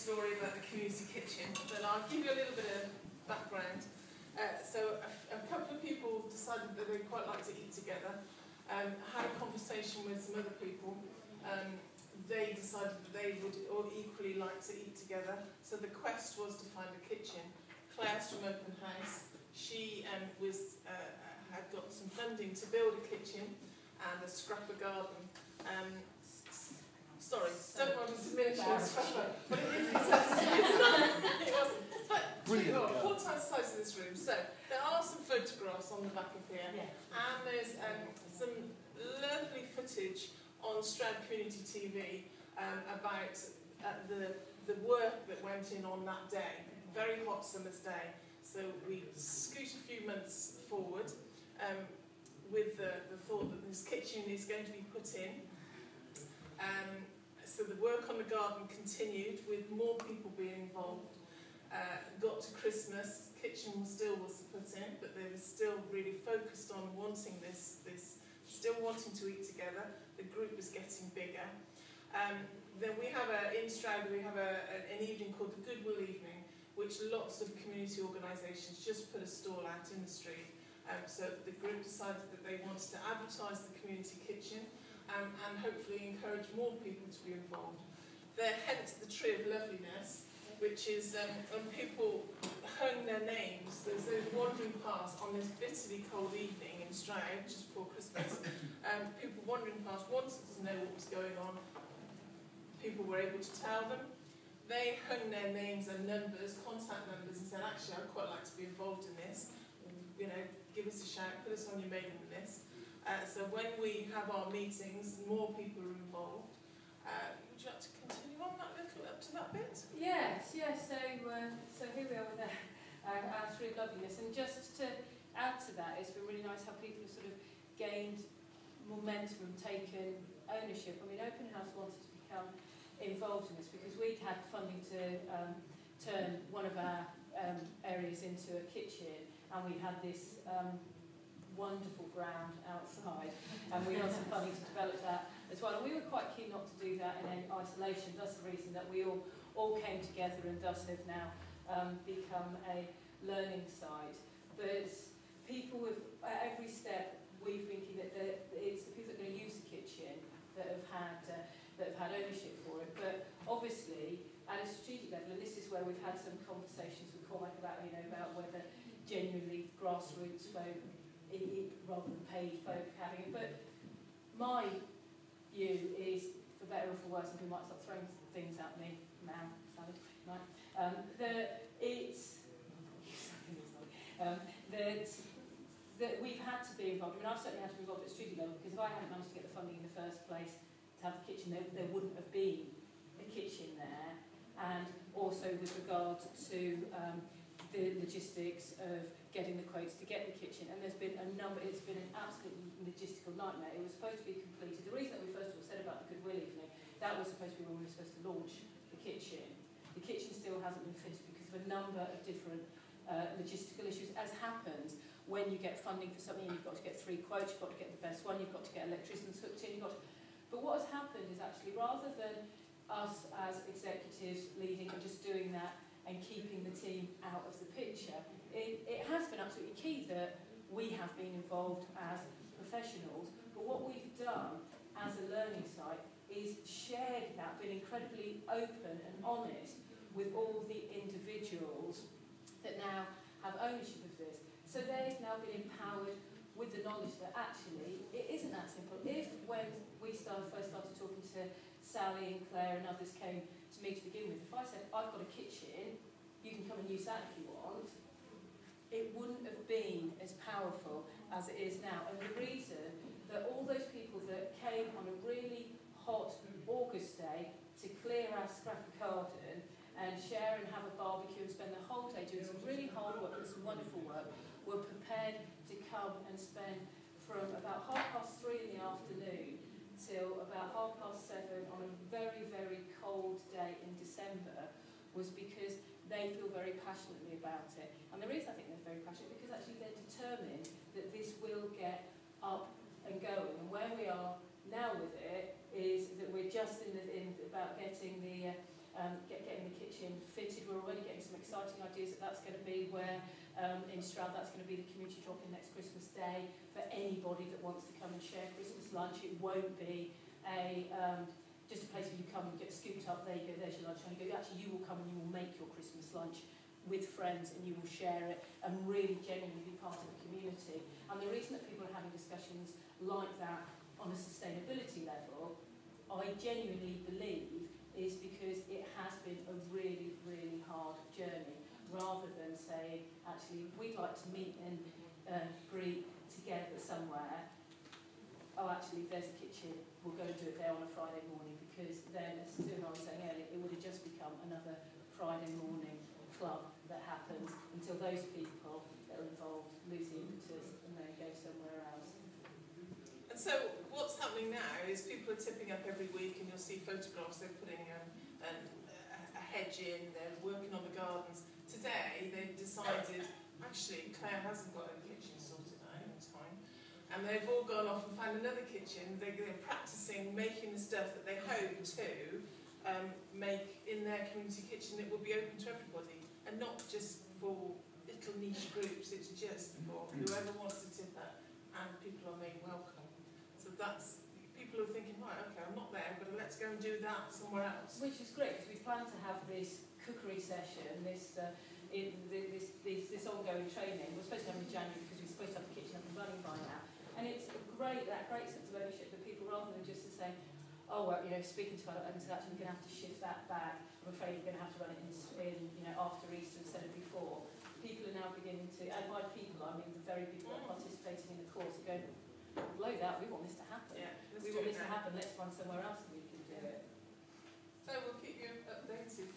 story about the community kitchen, but I'll give you a little bit of background. So a couple of people decided that they'd quite like to eat together. Had a conversation with some other people. They decided that they would all equally like to eat together. So the quest was to find a kitchen. Claire's from Open House. She had got some funding to build a kitchen and a scrapper garden. Sorry, don't want to diminish your scrapper, but it wasn't. But Brilliant. 4 times the size of this room. So there are some photographs on the back of here, and there's some lovely footage on Stroud Community TV about the work that went in on that day. Very hot summer's day. So we scoot a few months forward with the thought that this kitchen is going to be put in. So the work on the garden continued with more people being involved. Got to Christmas, kitchen still was put in, but they were still really focused on wanting this, still wanting to eat together. The group was getting bigger. Then we have in Stroud we have an evening called the Goodwill Evening, which lots of community organisations just put a stall out in the street. So the group decided that they wanted to advertise the community kitchen and hopefully encourage more people to be involved. Hence the Tree of Loveliness, which is when people hung their names. There's those wandering past on this bitterly cold evening in Stroud, just before Christmas. People wandering past wanted to know what was going on. People were able to tell them. They hung their names and numbers, contact numbers, and said, actually, I'd quite like to be involved in this. You know, give us a shout, put us on your mailing list. So when we have our meetings, more people are involved. Would you like to continue on that little up to that bit? Yes. So here we are with our Tree of Loveliness, and just to add to that, it's been really nice how people have sort of gained momentum and taken ownership. I mean, Open House wanted to become involved in this because we'd had funding to turn one of our areas into a kitchen, and we had this wonderful ground outside, and we got some funding to develop that as well. And we were quite keen not to do that in any isolation. That's the reason that we all came together and thus have now become a learning site. But people with at every step, we're thinking that it's the people that are going to use the kitchen that have had ownership for it. But obviously, at a strategic level, and this is where we've had some conversations with Cormac about whether genuinely grassroots folk rather than paid folk having it. But my view is, for better or for worse, and people might start throwing things at me now, Sally, right? That we've had to be involved. I mean, I've certainly had to be involved at strategic level, because if I hadn't managed to get the funding in the first place to have the kitchen, there wouldn't have been a kitchen there. And also with regard to the logistics of getting the quotes to get the kitchen, and there's been it's been an absolute logistical nightmare. It was supposed to be completed. The reason that we first of all said about the Goodwill Evening, that was supposed to be when we were supposed to launch the kitchen. The kitchen still hasn't been finished because of a number of different logistical issues. As happens when you get funding for something, you've got to get 3 quotes, you've got to get the best one, you've got to get electricians hooked in, But what has happened is actually, rather than us as executives leading and just doing that and keeping the team out of the picture, it has been absolutely key that we have been involved as professionals. But what we've done as a learning site is shared that, been incredibly open and honest with all the individuals that now have ownership of this. So they've now been empowered with the knowledge that actually it isn't that simple. If when we first started talking to Sally and Claire and others came to me to begin with, if I said, I've got a kitchen, you can come and use that if you want, it wouldn't have been as powerful as it is now. And the reason that all those people that came on a really hot August day to clear our scrapper garden and share and have a barbecue and spend the whole day doing some really hard work and some wonderful work, were prepared to come and spend from about 3:30 in the afternoon till about 7:30 on a very, very cold day in December, was because they feel very passionately about it. And the reason I think they're very passionate is because actually they're determined that this will get up and going. And where we are now with it is that we're just in about getting the kitchen kitchen fitted. We're already getting some exciting ideas that that's going to be where in Stroud that's going to be the community drop-in next Christmas Day for anybody that wants to come and share Christmas lunch. It won't be a just a place where you come and get scooped up, there you go, there's your lunch, and you go, actually you will come and you will make your Christmas lunch with friends and you will share it and really genuinely be part of the community. And the reason that people are having discussions like that on a sustainability level, I genuinely believe, is because it has been a really, really hard journey, rather than saying, actually, we'd like to meet and greet together somewhere. Oh, actually, there's a kitchen, we'll go and do it there on a Friday morning, because then, as Sue and I was saying earlier, it would have just become another Friday morning club that happens until those people that are involved lose the impetus and then go somewhere else. And so what's happening now is people are tipping up every week, and you'll see photographs, they're putting a hedge in, they're working on the gardens. Today they've decided, actually Claire hasn't got a kitchen sorted out in time, and they've all gone off and found another kitchen. They're practicing making the stuff that they hope to make in their community kitchen that will be open to everybody, and not just for little niche groups, it's just for whoever wants to tip up, and people are made welcome. So that's, people are thinking, right, okay, I'm not there, but let's go and do that somewhere else. Which is great, because we plan to have this cookery session, this ongoing training. We're supposed to have it in January because we're supposed to have the kitchen up and running by now. And it's that great sense of ownership that people, rather than just to say, oh, well, speaking to our owners, actually we're going to have to shift that back. I'm afraid we're going to have to run it in after Easter instead of before. People are now beginning to, and by people I mean the very people that are participating in the course, are going, below that, we want this to happen. Yeah, we want this to happen, let's run somewhere else and we can do it. So we'll keep you updated,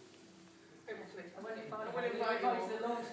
hopefully. I won't invite you to the launch.